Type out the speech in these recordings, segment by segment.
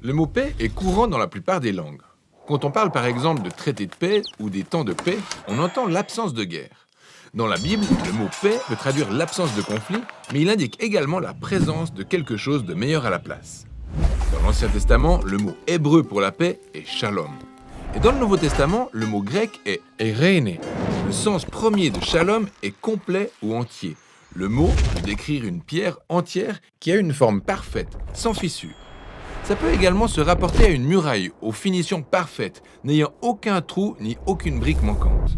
Le mot paix est courant dans la plupart des langues. Quand on parle par exemple de traité de paix ou des temps de paix, on entend l'absence de guerre. Dans la Bible, le mot paix peut traduire l'absence de conflit, mais il indique également la présence de quelque chose de meilleur à la place. Dans l'Ancien Testament, le mot hébreu pour la paix est shalom. Et dans le Nouveau Testament, le mot grec est eirene. Le sens premier de shalom est complet ou entier. Le mot peut décrire une pierre entière qui a une forme parfaite, sans fissure. Ça peut également se rapporter à une muraille aux finitions parfaites, n'ayant aucun trou ni aucune brique manquante.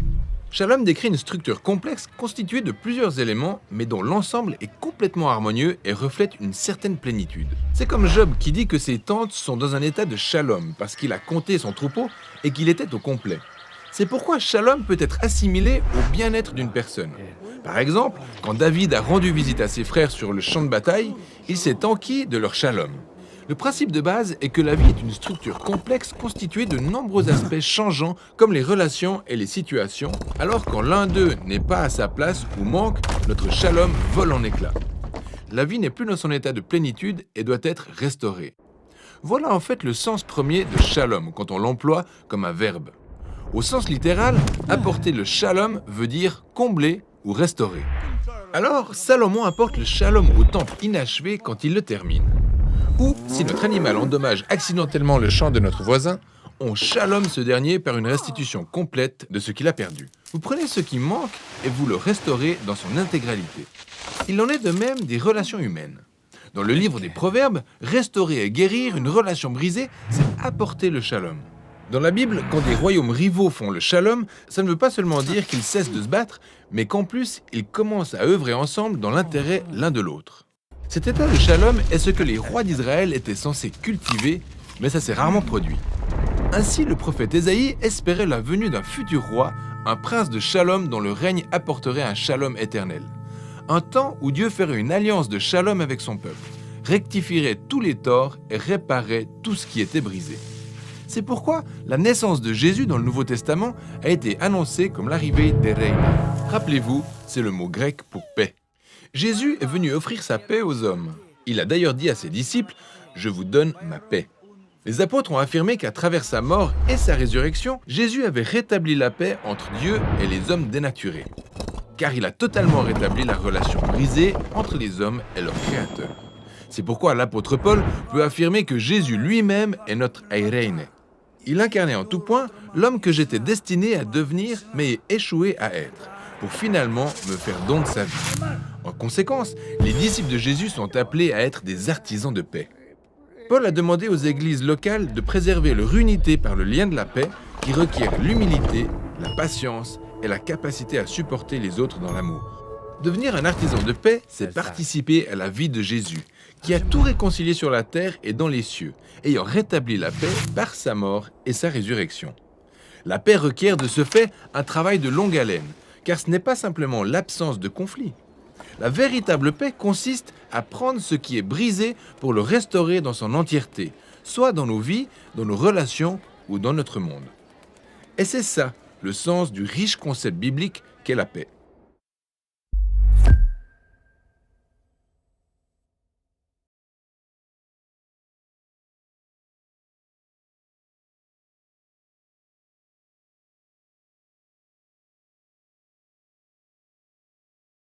Shalom décrit une structure complexe constituée de plusieurs éléments, mais dont l'ensemble est complètement harmonieux et reflète une certaine plénitude. C'est comme Job qui dit que ses tentes sont dans un état de shalom parce qu'il a compté son troupeau et qu'il était au complet. C'est pourquoi shalom peut être assimilé au bien-être d'une personne. Par exemple, quand David a rendu visite à ses frères sur le champ de bataille, il s'est enquis de leur shalom. Le principe de base est que la vie est une structure complexe constituée de nombreux aspects changeants comme les relations et les situations, alors quand l'un d'eux n'est pas à sa place ou manque, notre shalom vole en éclats. La vie n'est plus dans son état de plénitude et doit être restaurée. Voilà en fait le sens premier de shalom quand on l'emploie comme un verbe. Au sens littéral, apporter le shalom veut dire combler ou restaurer. Alors, Salomon apporte le shalom au temple inachevé quand il le termine. Ou, si notre animal endommage accidentellement le champ de notre voisin, on shalom ce dernier par une restitution complète de ce qu'il a perdu. Vous prenez ce qui manque et vous le restaurez dans son intégralité. Il en est de même des relations humaines. Dans le livre des Proverbes, restaurer et guérir une relation brisée, c'est apporter le shalom. Dans la Bible, quand des royaumes rivaux font le shalom, ça ne veut pas seulement dire qu'ils cessent de se battre, mais qu'en plus, ils commencent à œuvrer ensemble dans l'intérêt l'un de l'autre. Cet état de shalom est ce que les rois d'Israël étaient censés cultiver, mais ça s'est rarement produit. Ainsi, le prophète Ésaïe espérait la venue d'un futur roi, un prince de shalom dont le règne apporterait un shalom éternel. Un temps où Dieu ferait une alliance de shalom avec son peuple, rectifierait tous les torts et réparerait tout ce qui était brisé. C'est pourquoi la naissance de Jésus dans le Nouveau Testament a été annoncée comme l'arrivée d'Eirene. Rappelez-vous, c'est le mot grec pour paix. Jésus est venu offrir sa paix aux hommes. Il a d'ailleurs dit à ses disciples « Je vous donne ma paix ». Les apôtres ont affirmé qu'à travers sa mort et sa résurrection, Jésus avait rétabli la paix entre Dieu et les hommes dénaturés. Car il a totalement rétabli la relation brisée entre les hommes et leur Créateur. C'est pourquoi l'apôtre Paul peut affirmer que Jésus lui-même est notre eirene. Il incarnait en tout point l'homme que j'étais destiné à devenir mais échoué à être, pour finalement me faire don de sa vie. En conséquence, les disciples de Jésus sont appelés à être des artisans de paix. Paul a demandé aux églises locales de préserver leur unité par le lien de la paix qui requiert l'humilité, la patience et la capacité à supporter les autres dans l'amour. Devenir un artisan de paix, c'est participer à la vie de Jésus, qui a tout réconcilié sur la terre et dans les cieux, ayant rétabli la paix par sa mort et sa résurrection. La paix requiert de ce fait un travail de longue haleine, car ce n'est pas simplement l'absence de conflit. La véritable paix consiste à prendre ce qui est brisé pour le restaurer dans son entièreté, soit dans nos vies, dans nos relations ou dans notre monde. Et c'est ça, le sens du riche concept biblique qu'est la paix.